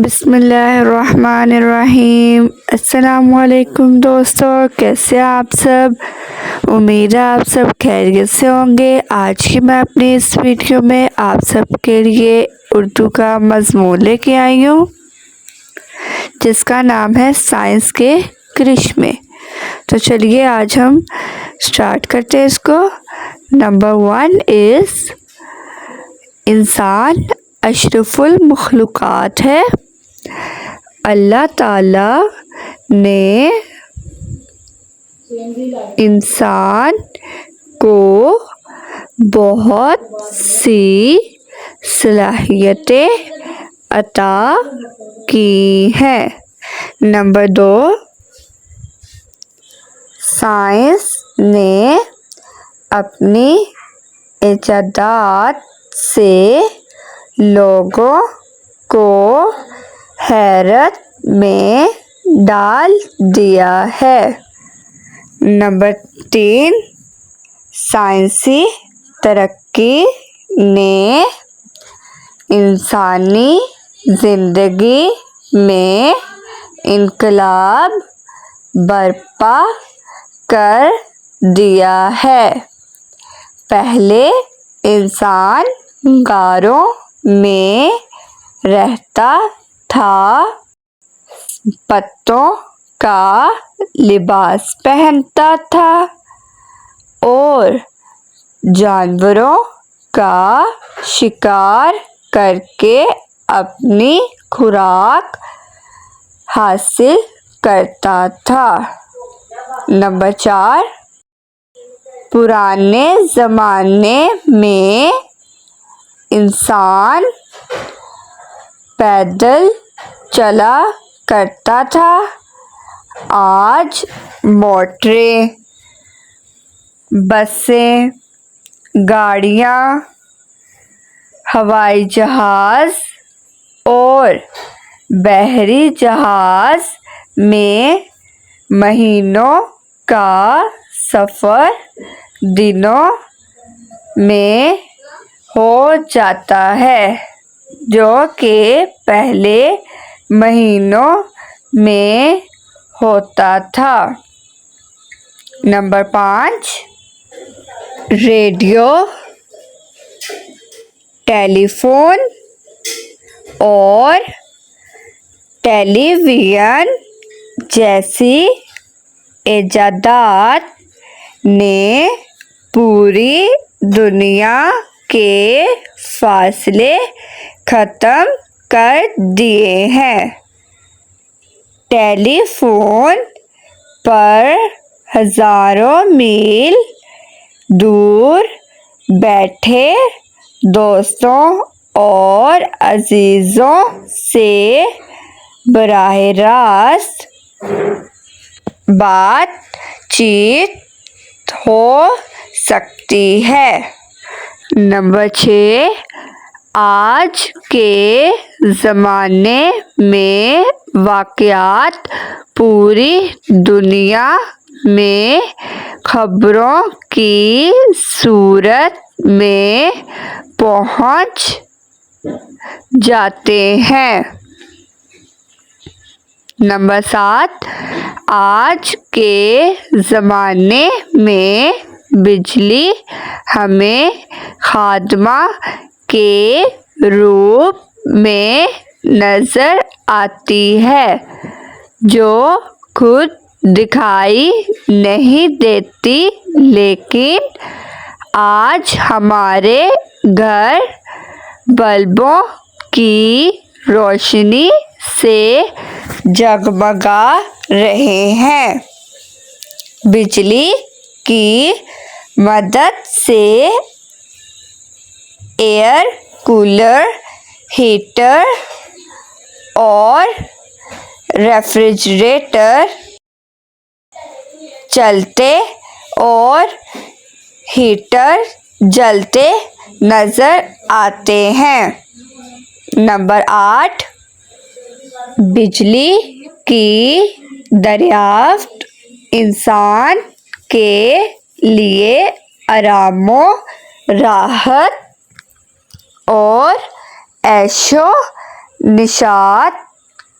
بسم اللہ الرحمن الرحیم۔ السلام علیکم دوستو، کیسے آپ سب؟ امید ہے آپ سب خیریت سے ہوں گے۔ آج کی میں اپنی اس ویڈیو میں آپ سب کے لیے اردو کا مضمون لے کے آئی ہوں جس کا نام ہے سائنس کے کرشمے۔ تو چلیے آج ہم سٹارٹ کرتے ہیں اس کو۔ نمبر 1 از انسان اشرف المخلوقات ہے۔ اللہ تعالی نے انسان کو بہت سی صلاحیتیں عطا کی ہیں۔ نمبر 2 سائنس نے اپنی ایجادات سے لوگوں کو حیرت میں ڈال دیا ہے۔ نمبر 3 سائنسی ترقی نے انسانی زندگی میں انقلاب برپا کر دیا ہے۔ پہلے انسان غاروں میں رہتا تھا، پتوں کا لباس پہنتا تھا اور جانوروں کا شکار کر کے اپنی خوراک حاصل کرتا تھا۔ نمبر 4 پرانے زمانے میں انسان پیدل چلا کرتا تھا۔ آج موٹریں، بسیں، گاڑیاں، ہوائی جہاز اور بحری جہاز میں مہینوں کا سفر دنوں میں ہو جاتا ہے، جو کہ پہلے مہینوں میں ہوتا تھا۔ نمبر 5 ریڈیو، ٹیلی فون اور ٹیلی ویژن جیسی ایجادات نے پوری دنیا کے فاصلے ختم کر دیے ہیں۔ ٹیلی فون پر ہزاروں میل دور بیٹھے دوستوں اور عزیزوں سے براہ راست بات چیت ہو سکتی ہے۔ نمبر 6 آج کے زمانے میں واقعات پوری دنیا میں خبروں کی صورت میں پہنچ جاتے ہیں۔ نمبر 7 آج کے زمانے میں بجلی ہمیں خادمہ کے روپ میں نظر آتی ہے، جو خود دکھائی نہیں دیتی، لیکن آج ہمارے گھر بلبوں کی روشنی سے جگمگا رہے ہیں۔ بجلی کی مدد سے ایئر کولر، ہیٹر اور ریفریجریٹر چلتے اور ہیٹر جلتے نظر آتے ہیں۔ نمبر 8 بجلی کی دریافت انسان کے لیے آرام و راحت اور عیش و نشاط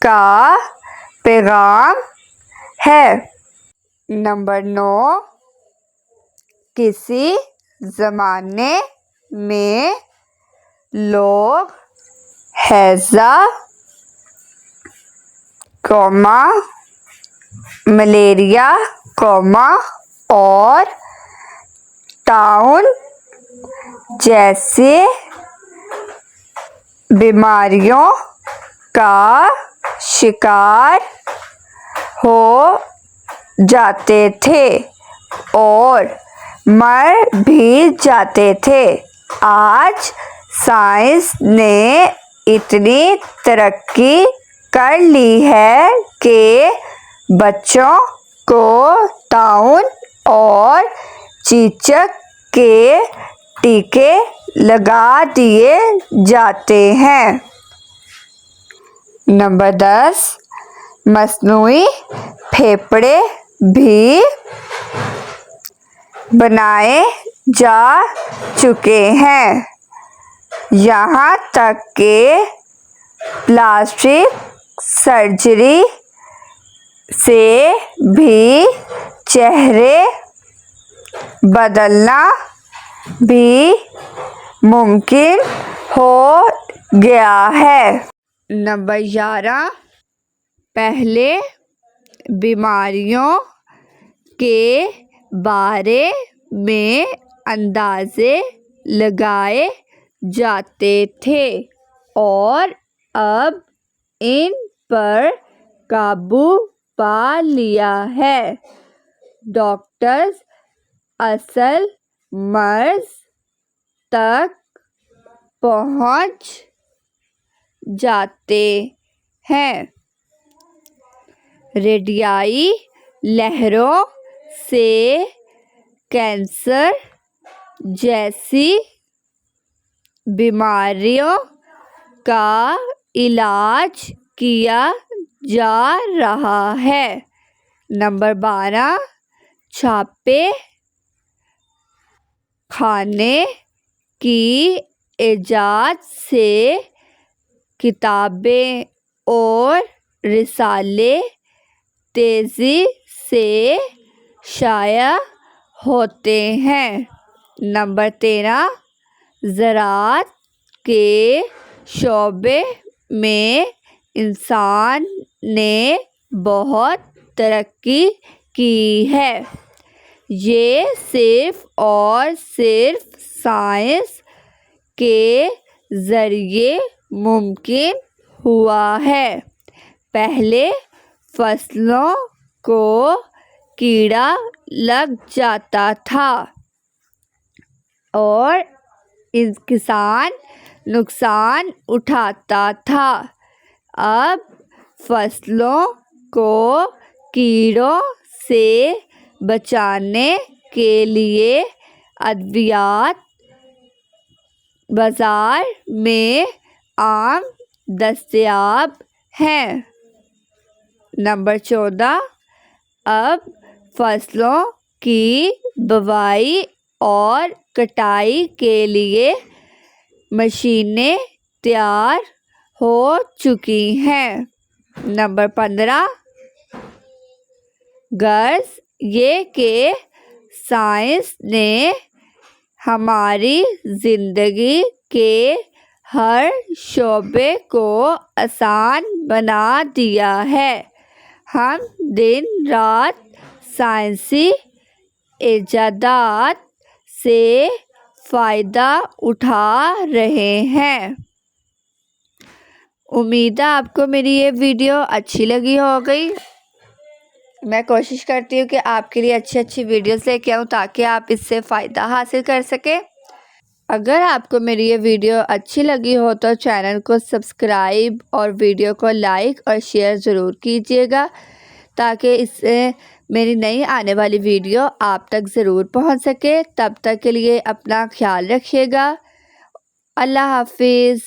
کا پیغام ہے۔ نمبر 9، کسی زمانے میں لوگ ہیضہ، ملیریا، اور طاعون جیسی بیماریوں کا شکار ہو جاتے تھے اور مر بھی جاتے تھے۔ آج سائنس نے اتنی ترقی کر لی ہے کہ بچوں کو طاعون اور چیچک کے ٹیکے لگا دیے جاتے ہیں۔ نمبر 10، مصنوعی پھیپھڑے بھی بنائے جا چکے ہیں، یہاں تک کہ پلاسٹک سرجری سے بھی چہرے بدلنا بھی ممکن ہو گیا ہے۔ نمبر 11، پہلے بیماریوں کے بارے میں اندازے لگائے جاتے تھے اور اب ان پر قابو پا لیا ہے۔ ڈاکٹرز اصل مرض تک پہنچ جاتے ہیں۔ ریڈیائی لہروں سے کینسر جیسی بیماریوں کا علاج کیا جا رہا ہے۔ نمبر 12، چھاپے خانے کی ایجاد سے کتابیں اور رسالے تیزی سے شائع ہوتے ہیں۔ نمبر 13، زراعت کے شعبے میں انسان نے بہت ترقی کی ہے۔ یہ صرف اور صرف سائنس کے ذریعے ممکن ہوا ہے۔ پہلے فصلوں کو کیڑا لگ جاتا تھا اور کسان نقصان اٹھاتا تھا۔ اب فصلوں کو کیڑوں سے بچانے کے لیے ادویات بازار میں عام دستیاب ہیں۔ نمبر 14، اب فصلوں کی بوائی اور کٹائی کے لیے مشینیں تیار ہو چکی ہیں۔ نمبر 15، غرض یہ کہ سائنس نے ہماری زندگی کے ہر شعبے کو آسان بنا دیا ہے۔ ہم دن رات سائنسی ایجادات سے فائدہ اٹھا رہے ہیں۔ امید ہے آپ کو میری یہ ویڈیو اچھی لگی ہوگی۔ میں کوشش کرتی ہوں کہ آپ کے لیے اچھی ویڈیوز لے کے آؤں تاکہ آپ اس سے فائدہ حاصل کر سکیں۔ اگر آپ کو میری یہ ویڈیو اچھی لگی ہو تو چینل کو سبسکرائب اور ویڈیو کو لائک اور شیئر ضرور کیجیے گا تاکہ اس سے میری نئی آنے والی ویڈیو آپ تک ضرور پہنچ سکے۔ تب تک کے لیے اپنا خیال رکھیے گا۔ اللہ حافظ۔